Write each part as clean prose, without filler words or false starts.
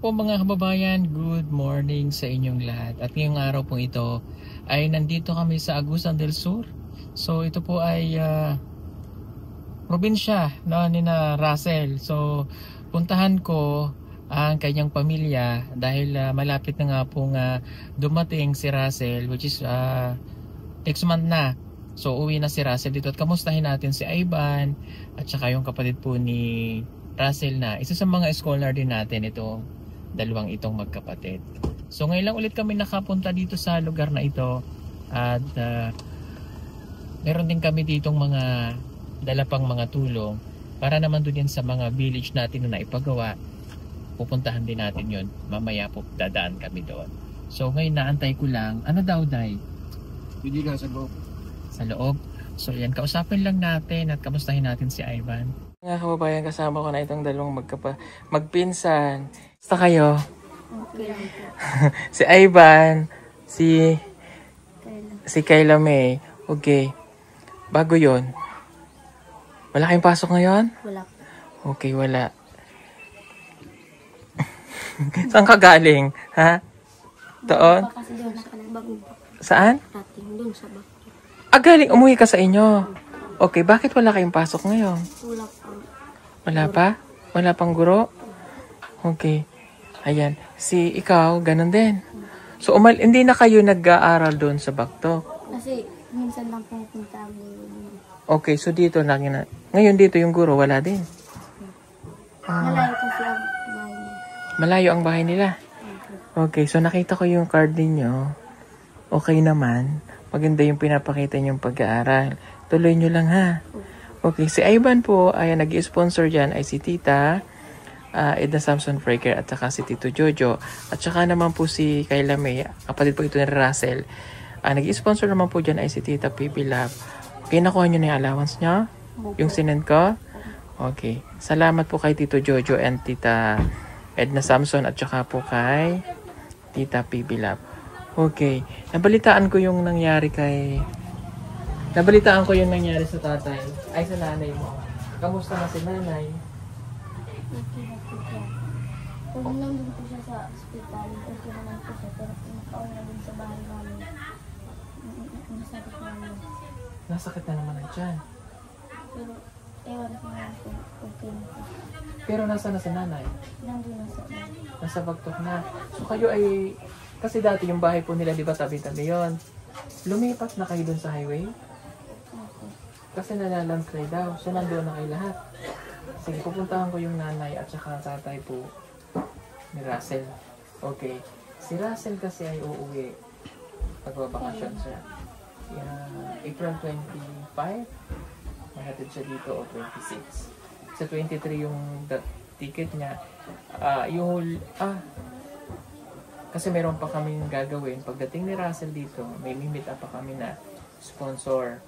Po mga kababayan, good morning sa inyong lahat. At ngayong araw po ito ay nandito kami sa Agusan del Sur. So ito po ay probinsya ni na Russell. So puntahan ko ang kanyang pamilya dahil malapit na nga pong dumating si Russell, which is next month na. So uwi na si Russell dito at kamustahin natin si Ivan at saka yung kapatid po ni Russell na isa sa mga scholar din natin ito, dalawang itong magkapatid. So ngayon lang ulit kami nakapunta dito sa lugar na ito at meron din kami ditong mga dala pang mga tulong para naman doon yan sa mga village natin na naipagawa. Pupuntahan din natin yon. Mamaya po dadaan kami doon. So ngayon naantay ko lang, ano daw Day? Hindi na sa loob. Sa loob. So yan, kausapin lang natin at kamustahin natin si Ivan. Mga kababayan, kasama ko na itong dalawang magpinsan. Basta kayo? Okay lang po. Si Ivan, si Kayla May. Okay. Bago yon. Wala kayong pasok ngayon? Wala po. Okay, wala. Saan ka galing? Ha? Doon? Kasi doon sa bago pa. Saan? Dating doon sa bago. Galing. Umuwi ka sa inyo. Okay, bakit wala kayong pasok ngayon? Wala po. Wala pa? Wala pang guro? Okay. Ayan. Si ikaw, ganun din. So, hindi na kayo nag-aaral doon sa Baktok? Kasi minsan lang pumunta ang Okay, so dito lagi na. Ngayon dito yung guro, wala din. malayo kasi ang bahay niya. Malayo ang bahay nila. Okay, so nakita ko yung card ninyo. Okay naman. Maganda yung pinapakita niyong pag-aaral. Tuloy nyo lang ha. Okay, si Ivan po ay nag-sponsor dyan ay si Tita Edna Samson Freaker at saka si Tito Jojo. At saka naman po si Kayla May, kapatid po ito ni Russell. Nag-sponsor naman po dyan ay si Tita PB Lab. Okay, nakuha nyo na yung allowance nyo? Yung sinend ko? Okay. Salamat po kay Tito Jojo and Tita Edna Samson at saka po kay Tita PB Lab. Okay. Nabalitaan ko yung nangyari sa tatay. Ay, sa nanay mo. Kamusta na si nanay? Okay na po siya. Kung lang din po siya sa ospital, okay naman po siya. Pero kung nakaon na din sa bahay namin, masakit namin. Nasakit na naman ang tiyan. Pero ewan ko naman po, okay na po. Pero nasa na si nanay? Nandun na sa Nasa Bagtok na. So kayo ay, kasi dati yung bahay po nila, di ba tabi-tabi yun? Lumipat na kayo dun sa highway? okay. Kasi nalalandslide daw. So nandoon na kayo lahat. Sige, pupuntahan ko yung nanay at saka tatay po ni Russell. Okay. Si Russell kasi ay uuwi. Pagbabakasyon siya. April 25. Mahatid siya dito o 26. Sa 23 yung ticket niya. Kasi meron pa kaming gagawin. Pagdating ni Russell dito, may meet up pa kami na sponsor.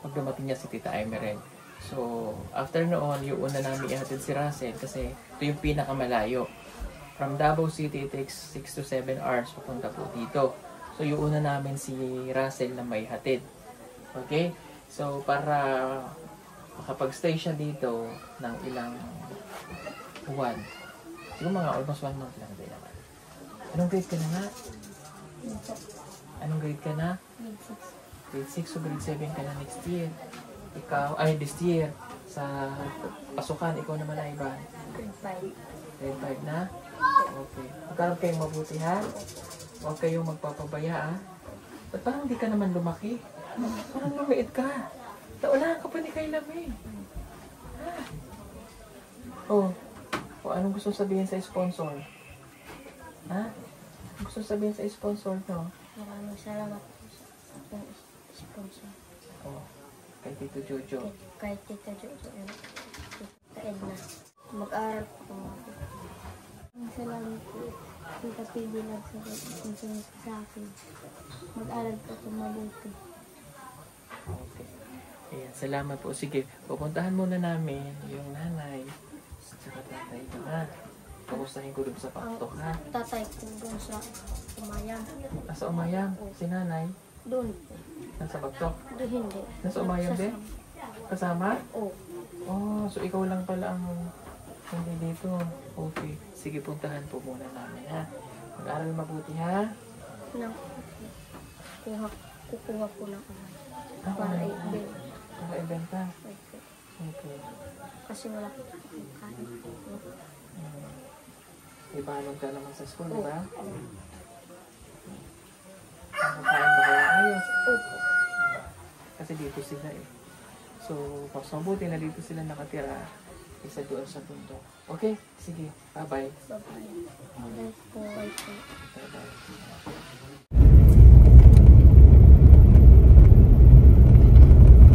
Pag dumating niya si Tita Emery. So, after noon, yung una namin ihatid si Russell kasi ito yung pinakamalayo. From Davao City, it takes 6 to 7 hours papunta po dito. So, yung una namin si Russell na may hatid. Okay? So, para makapag-stay siya dito ng ilang buwan. Siguro mga almost 1 month lang din naman. Anong grade ka na nga? Anong grade ka na? Grade 6 o grade 7 ka na next year. This year. Sa pasukan, ikaw naman ay ba? Grade 5 na? Okay. Magkaroon kayong mabuti ha? Huwag kayong magpapabaya ha? Ba't parang hindi ka naman lumaki? Parang lumiit ka. Naunahan ka pa ni Kayla May. Anong gusto sabihin sa sponsor? Ha? Gusto sabihin sa sponsor, no? Maraming salamat po sa sponsor. Kay Tito Jojo. Kay Tita Jojo and Tita Edna. Mag-aaral po. Salamat po. Tita PB nagsasabi sa akin. Mag-aaral po ito mabuti. Okay. Ayan, salamat po. Sige, pupuntahan muna namin yung nanay. Saka tatay ko ha. Kamustahin ko dun sa Paktok ha. Tatay ko doon sa Umayang. Nasa Umayang? Si nanay? Doon. Nasa Paktok? Doon hindi. Nasa Umayang din? Kasama? Oo. Oh, so ikaw lang pala ang Hindi dito. Okay. Sige, puntahan po muna namin ha. Mag-aral mabuti ha. Nang kukuha po ng uwan. Ah, Para okay. i-bill. Para ibenta. Opo. Okay. Kasi wala po akong kain. Ibalong ka naman sa school, di ba? Opo. Nakakain ba kayo ayos? Opo. Kasi dito sila eh. So, mas mabuti na dito sila nakatira isa doon sa bundok. Okay? Sige. Bye-bye. Bye-bye. Bye po. Bye po. Bye-bye.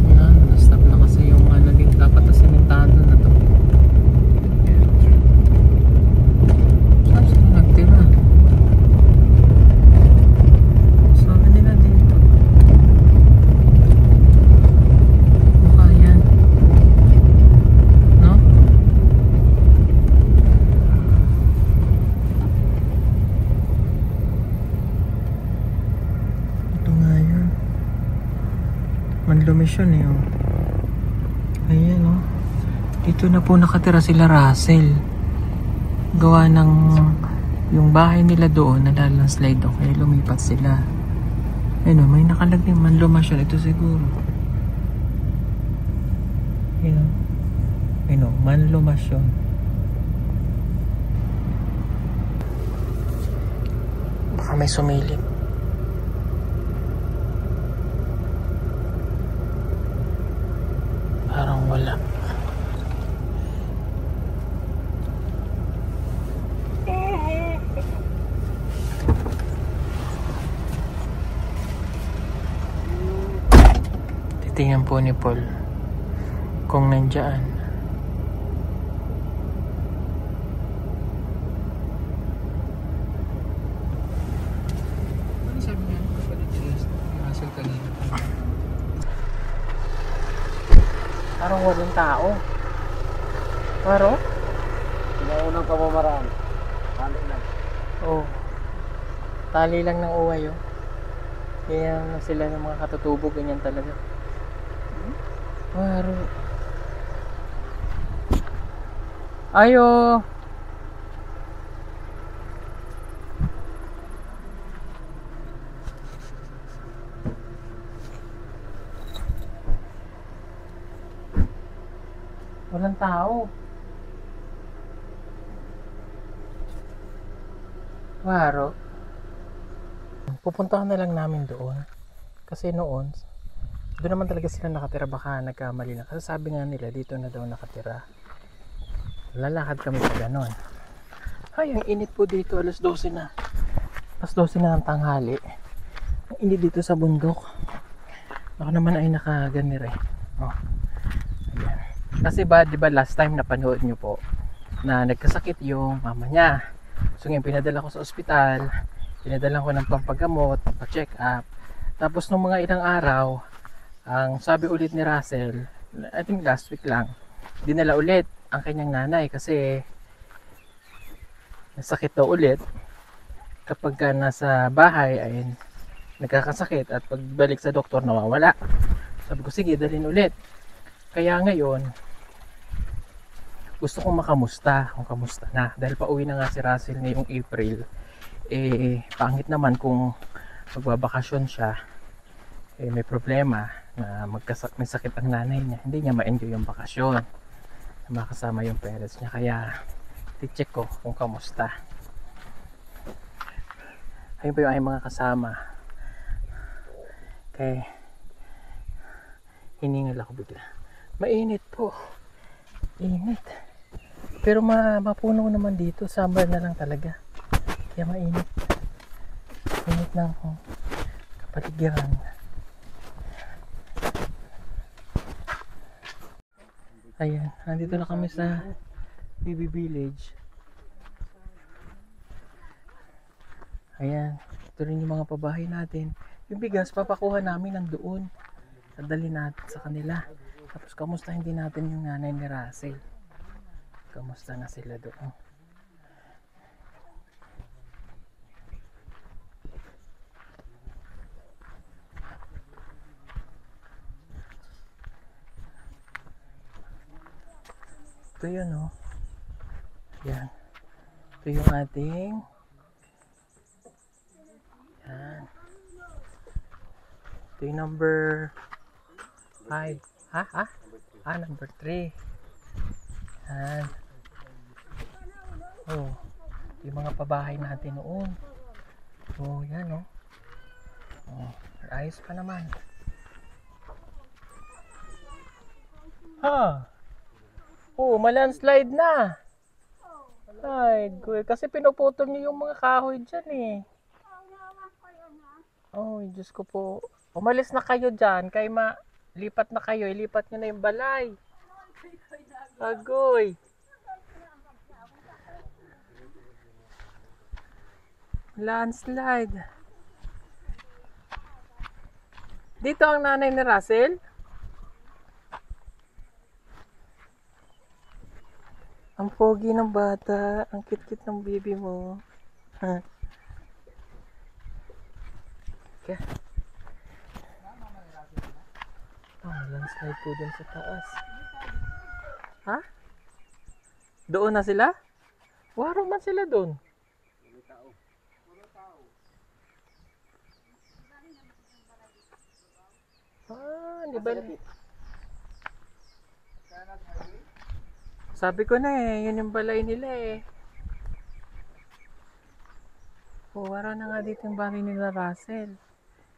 Ayan, na-stop na kasi yung dito. Dapat na sementado na to. Saan sila nagtira? Sabi nila dito. Mukha yan. No? Ito nga yun. Manlumisyon eh. Oh. Ayan oh. Dito na po nakatira sila Russell. Gawa ng yung bahay nila doon nalalandslide oh. Kaya lumipat sila. Ayun oh, may nakalagay manlumisyon. Ito siguro. Ayun oh. Ayun oh, manlumisyon. Baka may sumilip. Parang wala. Titingnan po ni Paul kung nandyan. Ano sabi niya? Kapatid niya, Russell kanina. Parang walang tao. Paro? Pinaunang pamamaraan. Tali lang. Oo. Tali lang ng uway oh. Kaya sila ng mga katutubo, ganyan talaga. Paro. Ayo. Walang tao. Waro. Pupuntahan na lang namin doon. Kasi noon, doon naman talaga sila nakatira. Baka nagkamali lang. Kasi sabi nga nila, dito na daw nakatira. Lalakad kami sa ganon. Ay, ang init po dito. Alas 12 na. Alas 12 na ng tanghali. Ang init dito sa bundok. Ako naman ay nakaganir eh. Oh. Ayan. Kasi ba, di ba last time napanood nyo po na nagkasakit yung mama niya. So ngayon pinadala ko sa ospital, pinadala ko ng pampagamot, pampacheck up. Tapos nung mga ilang araw, ang sabi ulit ni Russell, I think last week lang, dinala ulit ang kanyang nanay kasi nasakit daw ulit. Kapag ka nasa bahay ay nagkakasakit at pagbalik sa doktor nawawala. Sabi ko sige, dalhin ulit. Kaya ngayon, gusto kong makamusta kung kamusta na. Dahil pauwi na nga si Russell ngayong April. Eh, pangit naman kung magbabakasyon siya. Eh, may problema na may sakit ang nanay niya. Hindi niya ma-enjoy yung bakasyon. Makasama yung parents niya. Kaya, ti-check ko kung kamusta. Ayun pa yung aking mga kasama. Kaya, hiningal ako bigla. Mainit po. Init. Pero mapuno naman dito. Summer na lang talaga. Kaya mainit. Init ng kapaligiran. Ayan. Nandito na kami sa BB Village. Ayan. Ito rin yung mga pabahay natin. Yung bigas, papakuha namin nandoon. Sadali natin sa kanila. Tapos kamustahin din natin yung nanay ni Russell. Kamusta na sila doon. Ito yun oh. Yan. Ito yung ating yan. Ito yung number 5. Ha? Number 3. Yan. Oh. Ito yung mga pabahay natin noon. Oh, yan oh. Oh, ayos pa naman. Ha? Oh, malandslide na. Ay, kasi pinuputol niyo yung mga kahoy dyan eh. Oh, Diyos ko po. Umalis na kayo dyan. Lipat na kayo. Ilipat nyo na yung balay. Agoy. Landslide. Dito ang nanay ni Russell. Ang pogi ng bata. Ang kit-kit ng baby mo. Ha? Okay. Landslide po dun sa taas. Ha? Doon na sila? Waro man sila doon. Di ba? Sabi ko na eh, yun yung balay nila eh. Wala na nga dito yung bahay nila Russell.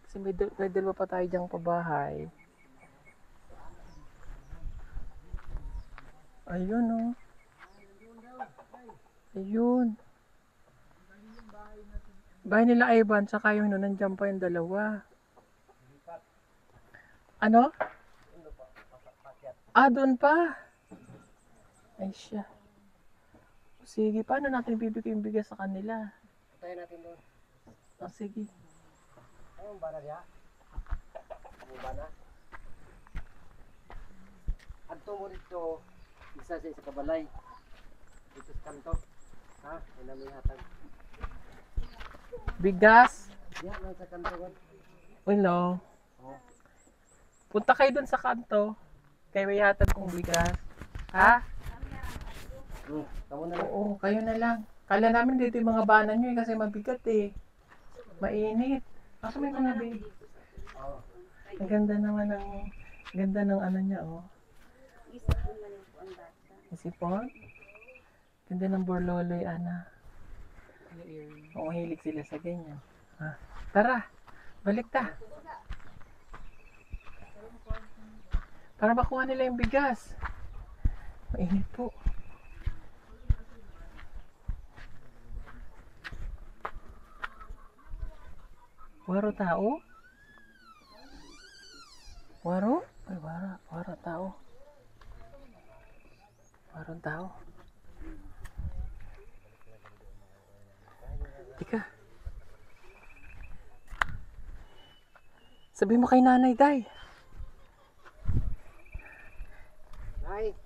Kasi may dalawa pa tayo dyang pabahay. Ayun oh. Ayun. Bahay nila Ivan, saka yung nandiyan pa yung dalawa. Ano? Doon pa. Ay siya. Sige, paano natin bibigay yung bigas sa kanila? Tayo natin doon. Sige. Ayun ba na siya? Bumaba na. Adto mo dito, isa sa kabalay. Dito sa kanto. Ha? Yan ang may hatag. Bigas? Yan lang sa kanto. Hello. Oh. Punta kayo dun sa kanto. Kayo may hatag kong bigas. Ha? Kamu na lang. Oo, kayo na lang. Kala namin dito yung mga banan nyo kasi mabigat eh. Mainit. Ako may mga baby. Ang ganda naman ng ano niya oh. Isipon? Ganda ng borloloy, Ana. Oo, hilig sila sa ganyan. Tara, balik ta. Para makuha nila yung bigas. Mainit po. Waro tao? Waro? Ay, waro tao. Waro tao. Tika. Sabi mo kay nanay, Day. Nay.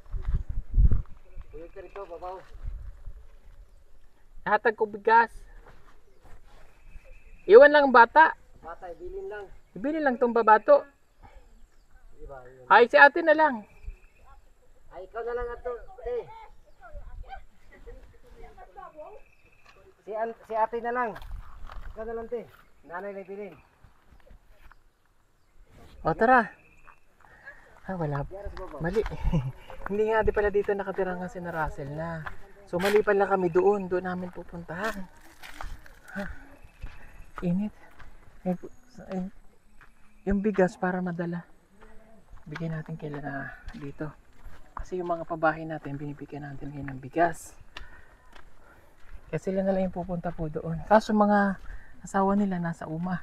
Buyog ka rito, babaw. Hatag ko bigas. Iwan lang ang bata. Bata, ibilin lang. Ibili lang tong babato. Diba, yun. Ay, si ate na lang. Ay, ikaw na lang ato, te. Si ate na lang. Ikaw na lang, te. Nanay na ibilin. O, tara. Wala. Diyan sa babaw. Mali. Hindi nga di pala dito nakatira nga si na Russell na. So, mali pala kami doon. Doon namin pupuntahan. Init. Yung bigas para madala. Bigyan natin kailan na dito. Kasi yung mga pabahay natin, binibigyan natin ngayon ng bigas. Kasi sila na lang yung pupunta po doon. Kaso mga asawa nila nasa Uma.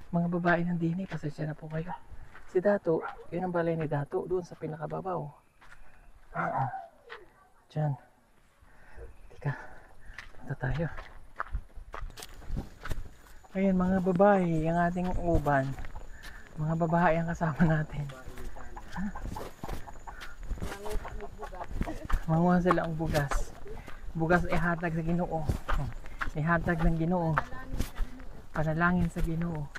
Mga babae ng dini, pasensya na po kayo. Si Dato, yun ang balay ni Dato, doon sa pinakababaw. Diyan. Tika, punta tayo. Ayun mga babae, ang ating uban. Mga babae ang kasama natin. Manguha sila ang bugas. Bugas ay hatag sa Ginoo. Ay hatag ng Ginoo. Panalangin sa Ginoo.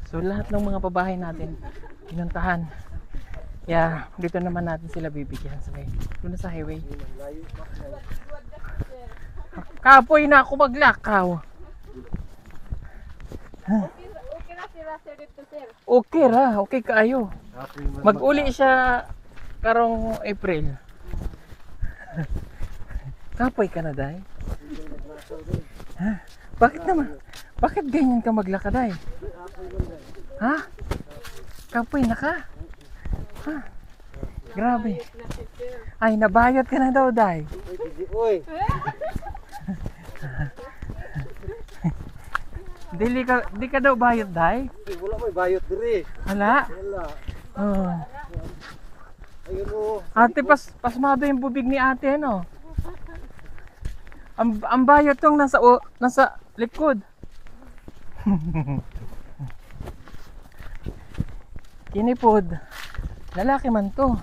So lahat ng mga babae natin pinuntahan. Yeah, dito naman natin sila bibigyan sa may. Doon na sa highway. Layo pa. Kapoy na ako maglakaw. Okay na si Russell dito, sir. Okay ra, okay kaayo. Kapoy man. Mag-uli siya karong April. Kapoy ka na, day? Ha? Bakit naman? Bakit ganyan ka maglakad, day? Ha? Kapoy na ka? Ha? Grabe. Ay, nabayad ka na daw, day. Uy, Di ka daw bayad, day? wala may bayot diri. Wala. Wala. Oh. Ayun o. Ate, pasmado yung bubig ni ate, no? Ang bayad tong nasa likod. Kinipod. Lalaki man to.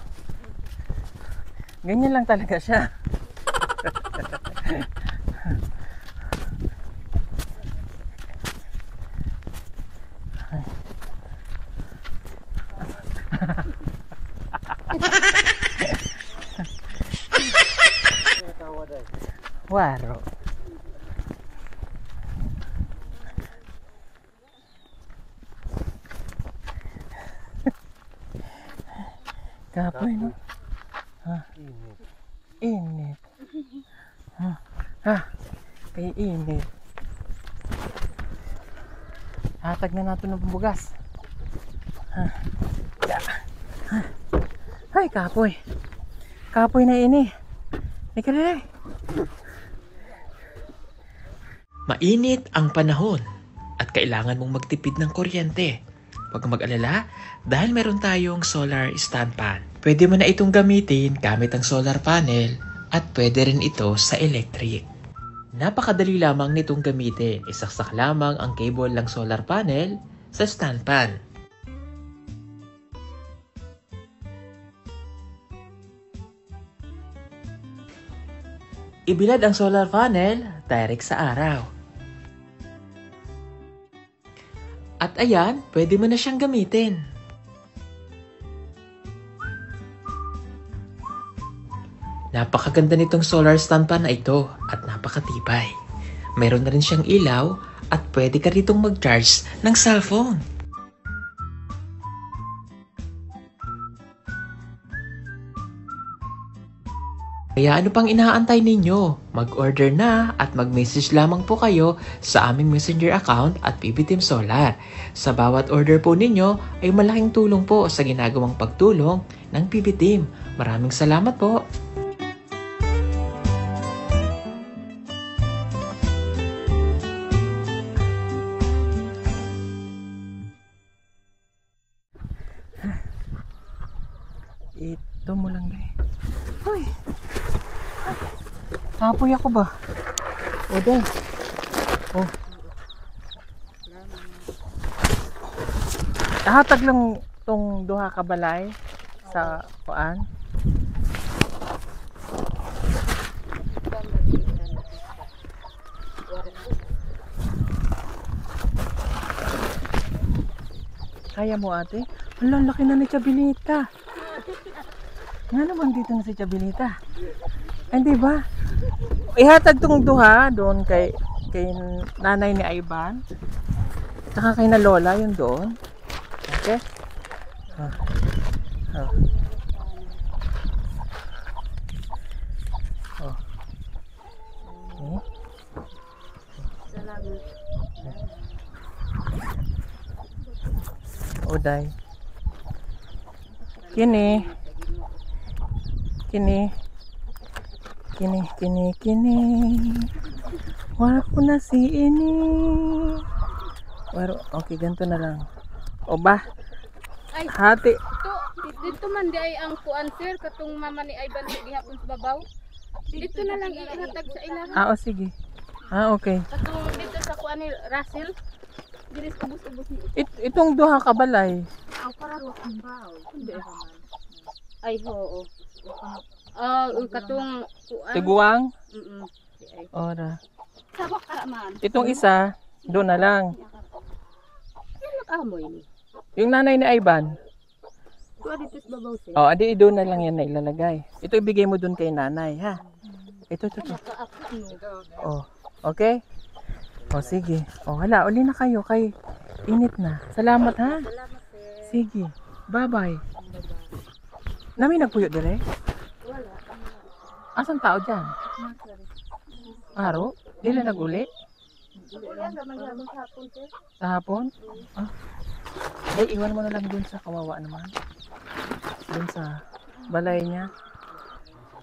Ganyan lang talaga siya. Tawad ay. Waro. Kapoy, no? Init. Init. Ha? Kay init. Hatag na natin ng bugas. Ay, kapoy. Kapoy na ini. Ika na. Mainit ang panahon at kailangan mong magtipid ng kuryente. Huwag kang mag-alala dahil meron tayong solar stand fan. Pwede mo na itong gamitin gamit ang solar panel at pwede rin ito sa electric. Napakadali lamang nitong gamitin. Isaksak lamang ang cable ng solar panel sa stand fan. Ibilad ang solar panel direct sa araw. At ayan, pwede mo na siyang gamitin. Napakaganda nitong solar stand fan na ito at napakatibay. Mayroon na rin siyang ilaw at pwede ka ritong mag-charge ng cellphone. Kaya ano pang inaantay ninyo? Mag-order na at mag-message lamang po kayo sa aming messenger account at PB Team Solar. Sa bawat order po ninyo ay malaking tulong po sa ginagawang pagtulong ng PB Team. Maraming salamat po! Ito mo lang deh. Hoy! Kapoy ako ba? O deh. Oh. Hatag lang tong duha ka balay sa kuan. Kaya mo ate? Hala, laki na ni Chabelita. Nga naman dito na si Chabelita. Ay, di ba? Ihatag tong duha doon kay nanay ni Ivan. Saka kay na lola yun doon. Okay? Oh. Okay. Oday. Kini. Wala ko na si ini. Waro, okay, ganito na lang. O ba? Ay, Hati. dito man di ay ang kuan sir katong mama ni Ivan di gihapon sa babaw. Dito na lang ihatag sa ilaha. O sige. Okay. Katong dito sa kuan ni Russell. Diri sa ubos-ubos ni. Itong duha ka balay. Ang para ro ang baw. Ay oo. Katong kuan. Tiguang. Ay. Ora. Sabak ka man. Itong isa, doon na lang. Ano amoy ni? Yung nanay ni Ivan. Kuha dito sa babaw sir. Oh, adi doon na lang yan na ilalagay. Ito ibigay mo doon kay nanay, ha? Ito. Oh, okay? Oh, sige. Oh, hala, uli na kayo kay init na. Salamat, ha? Salamat sir. Sige. Bye-bye. Nami nagpuyo dire? Wala. Asan tao dyan? Aro? Dila nag-uli? Wala naman habang hapon sir. Sa hapon? Ah. Ay, iwan mo na lang dun sa kawawa naman. Dun sa balay niya.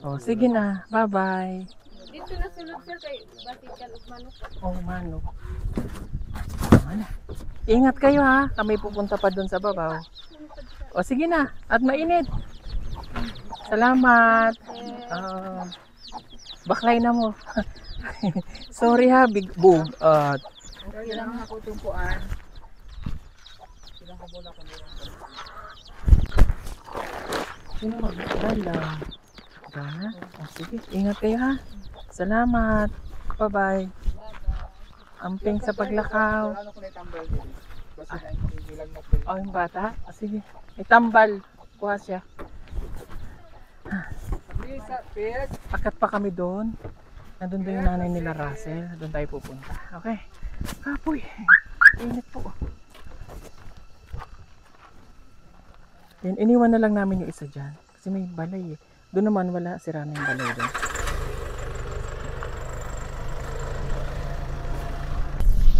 Oh, sige na. Bye-bye. Dito na sulod sir kay basikan ug manok. Oh, manok. Tama na. Ingat kayo ha. Kami pupunta pa dun sa babaw. O sige na. At mainit. Salamat. Baklay na mo. Sorry ha, big boom. Kailangan ako tumpuan. Sino magdala? Dana? O sige, ingat kayo ha. Salamat. Bye-bye. Amping sa paglakaw. Ano ko na itambal din? Basta na bilang mo. O, yung bata? O sige. May tambal. Kuha siya. Bisa, pet. Akat pa kami doon. Nandun doon yung nanay nila Russell. Doon tayo pupunta. Okay. Kapoy. Init po. Yan, iniwan na lang namin yung isa dyan. Kasi may balay eh. Doon naman wala. Sira na yung balay doon.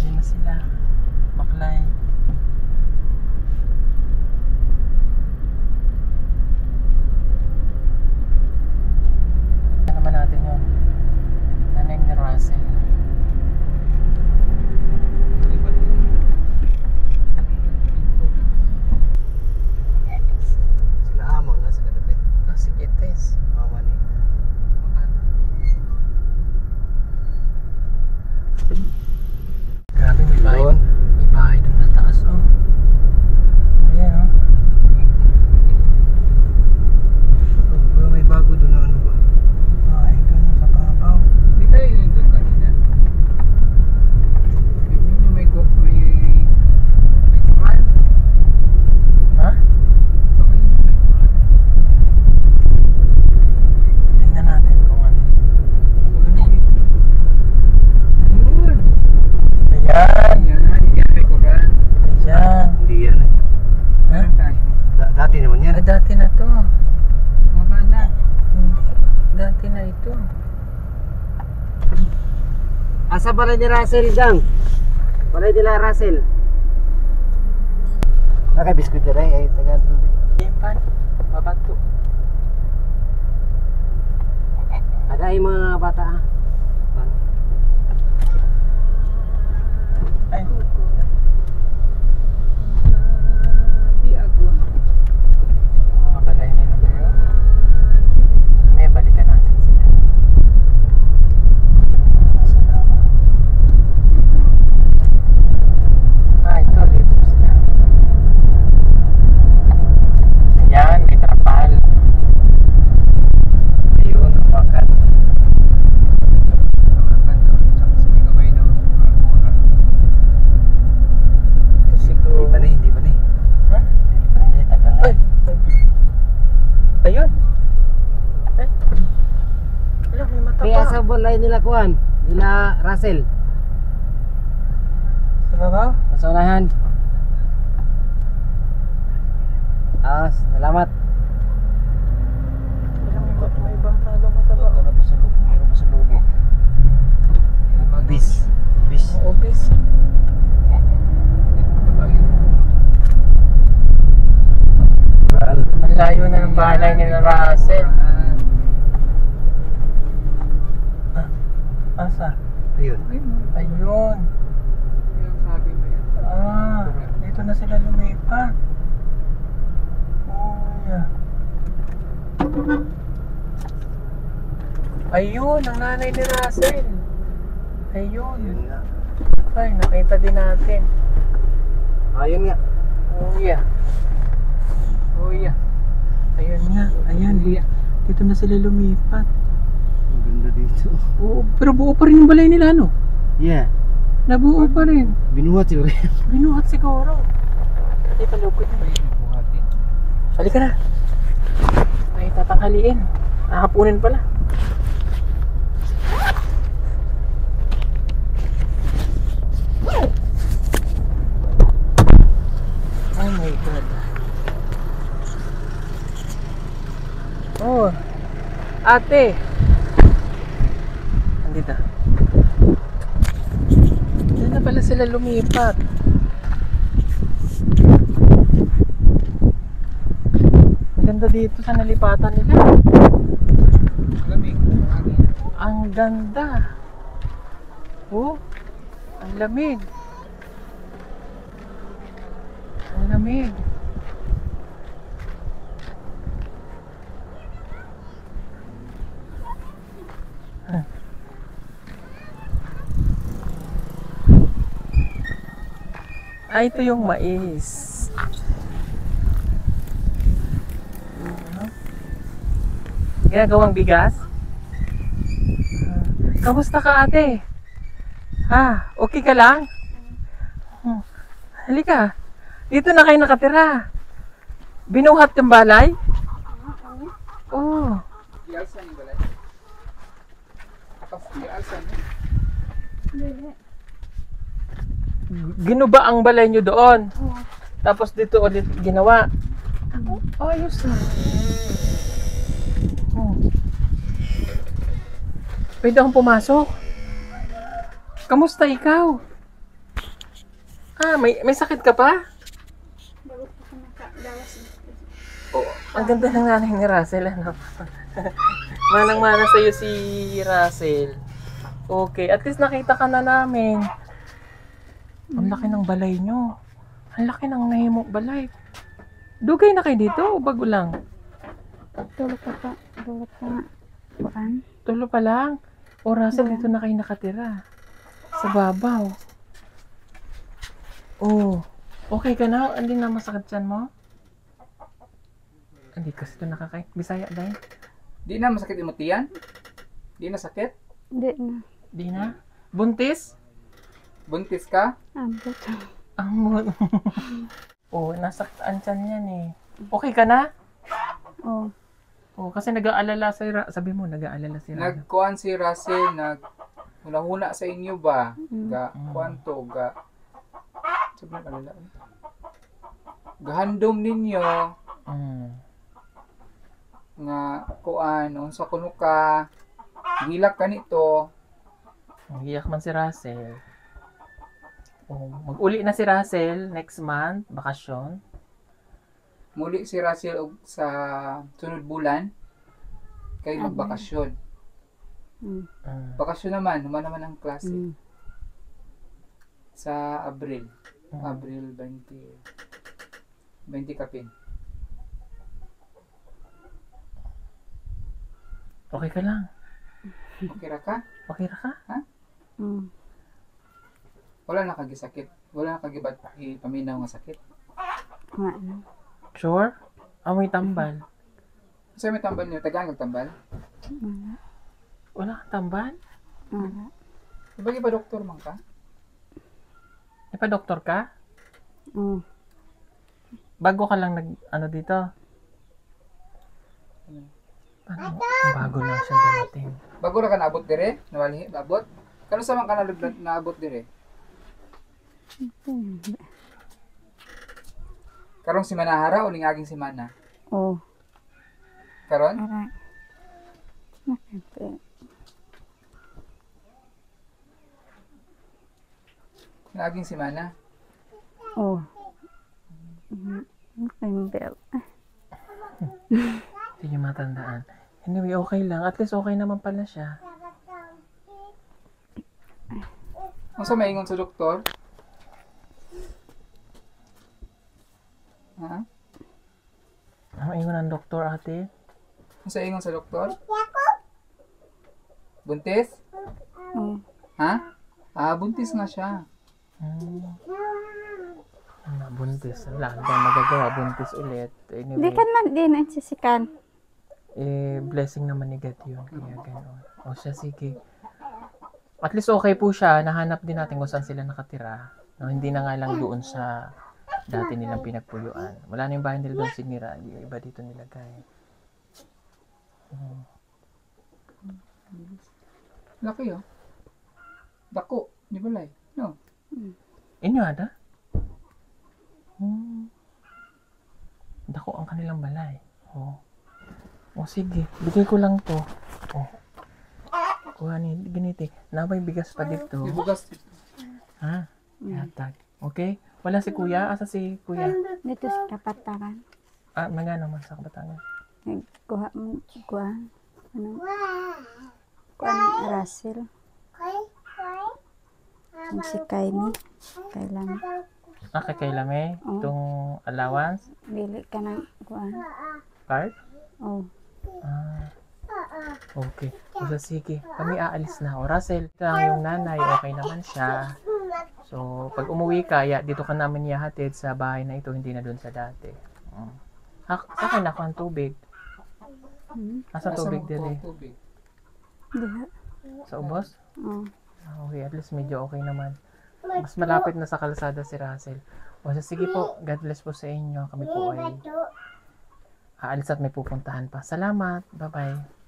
Ayan na sila. Baklay. Yan naman natin yung nanay ni Russell. Sila amang nga sa kadapit. Ah, sige, Tess. Mama ni. Grabe, may bahay. Doon. May bahay doon sa taas, oh. Ayan, oh. Pero may bago doon na ano ba? Bahay doon sa babaw. Hindi tayo yun doon kanina. Yun yung may kuran. Ha? Baka yun yung may kuran. Tingnan natin kung ano. Ayun. Ayan. Yan may kuran. Ayan. Hindi yan eh. Ha? Dati naman yan. Ah, dati na to. Mama na. Hindi. Dati na ito. Asa balay ni Russell dang? Balay nila Russell. Nakay biskuit na rin. Ay, tagaan doon. Impan. Babato. Ada yung mga bata. Ay. Mga balay nila ba yun? May balikan natin sila. Ah, ito. Dito sila. Ayan, may trapal. Ayun, makan. Makan doon. Tsaka sa may gamay na mura. Siguro. Hindi pa na eh. Ha? Hindi pa na eh. Tagal na. Ay! Ayun! Ay! Alam, may mata Kaya pa. sa balay nila kuhan. Nila Russell. Sa babaw? Nasa unahan. Salamat. Alam, may bata daw mataba. Meron pa sa logo. Bis. Bis. Obis. Ang layo na ng bahay ni Russell. Asa? Ayun. Ayun. Ah, dito na sila lumipat. Oh, yeah. Ayun, ang nanay ni Russell. Ayun. Ayun nga. Ay, nakita din natin. Ayun nga. Oh, yeah. Oh, yeah. Ayun nga. Ayan, dito na sila lumipat. Ang ganda dito. Oo, pero buo pa rin yung balay nila, no? Yeah. Nabuo pa rin. Binuhat siguro yan. Binuhat siguro. Ay, palugod na. Halika na. Ay, tatanghaliin. Hapunin pala. Oh my God. Oh, ate. Andito. Diyan na pala sila lumipat. Ang ganda dito sa nalipatan nila. Lamig. Ang ganda. Oh, ang lamig. Ang lamig. Ah, ito yung mais. Ginagawang bigas? Kamusta ka, ate? Ha? Okay ka lang? Halika. Dito na kayo nakatira. Binuhat yung balay? Oo. Ialsan yung balay. Tapos ialsan. Ginuba ang balay nyo doon. Tapos dito ulit ginawa. Oh, ayos na. Oh. Pwede akong pumasok. Kamusta ikaw? Ah, may sakit ka pa? Oh, ang ganda ng nanay ni Russell, ano? Manang-mana sa'yo si Russell. Okay, at least nakita ka na namin. Ang laki ng balay nyo. Ang laki ng nahimok balay. Dugay na kayo dito o bago lang? Tulog pa pa. Tulog pa nga. Bukan. Tulo pa lang. O Russell, dito na kayo nakatira. Sa babaw. Oh, okay ka na? Hindi na masakit dyan mo? Hindi kasi ito nakakain. Bisaya dahil. Di na masakit yung matiyan? Di na sakit? Hindi na. Di na? Buntis? Buntis ka? Ambot. Ang oh, nasaktan dyan yan eh. Okay ka na? Oh. Oh, kasi nag-aalala si sabi mo, nag-aalala si Rado. Nagkuhan si Russell, huna-huna sa inyo ba? Ga, kuhan to, ga. Sabi ng alala. Gahandom ninyo, nga kuan, unsa kuno ka, gilak ka nito. Iyak man si Russell. Oh, mag-uli na si Russell next month, bakasyon. Muli si Russell sa sunod bulan, kay magbakasyon. Bakasyon naman, human naman ang klase. Sa Abril. Abril 20 kapin. Okay ka lang? Okay ra ka? Okay ra ka? Wala na kagisakit. Wala na kagibat paminaw nga sakit. Nga na. Sure? Amoy tambal. Sa may tambal niyo, tagaan tambal? Wala kang tambal? Wala. Ibagi pa doktor man ka? Ipa-doktor ka? Oh. Bago ka lang ano dito? Paano? Bago lang siya dumating. Bago ra ka naabot dire? Nawali naabot? Kano sa man ka naabot dire? Karong si Manahara o ning aging si Mana? Oh. Karon? Para. Nakita. Naging si Mana? Oh. Nakita. Hindi niyo matandaan. Anyway, okay lang. At least okay naman pala siya. Kung sa maingon sa doktor? Ha? Ang ingon ng doktor, ate? Kung sa ingon sa doktor? Buntis? Oh. Ha? Ah, buntis nga siya. Buntis. Wala na tayong magagawa. Buntis ulit. Di Anyway, ka man din nagsisikan. blessing naman ni God yun. Kaya gano'n. O siya, sige. At least okay po siya. Nahanap din natin kung saan sila nakatira. No, hindi na nga lang doon sa dati nilang pinagpuyuan. Wala na yung bahay nila doon sinira. Yung iba dito nilagay. Laki oh. Dako, di balay. No. Inyo ada? Dako ang kanilang balay. Oh. O sige, bigay ko lang to. Oh. Kuha ni ganiti. Nabay bigas pa dito. Ibugas. Ha? Yatag. Okay? Wala si kuya? Asa si kuya? Dito sa kapataran. Ah, magano man sa kabatangan? Kuha ano? Kuha Russell. Ang si Kaini. Kailan? Ah, kay Kailame? Itong allowance? Bili ka ng kuha. Card? Oh. Ah. Okay. So, sige. Kami aalis na. O, Russell, ito lang yung nanay. Okay naman siya. So, pag umuwi ka, dito ka namin ihahatid sa bahay na ito, hindi na doon sa dati. Sa akin ako ang tubig. Asa tubig dili? Diha. Sa ubos? Oh. Okay, at least medyo okay naman. Mas malapit na sa kalsada si Russell. O, so, sige po. God bless po sa inyo. Kami po ay aalis at may pupuntahan pa. Salamat. Bye-bye.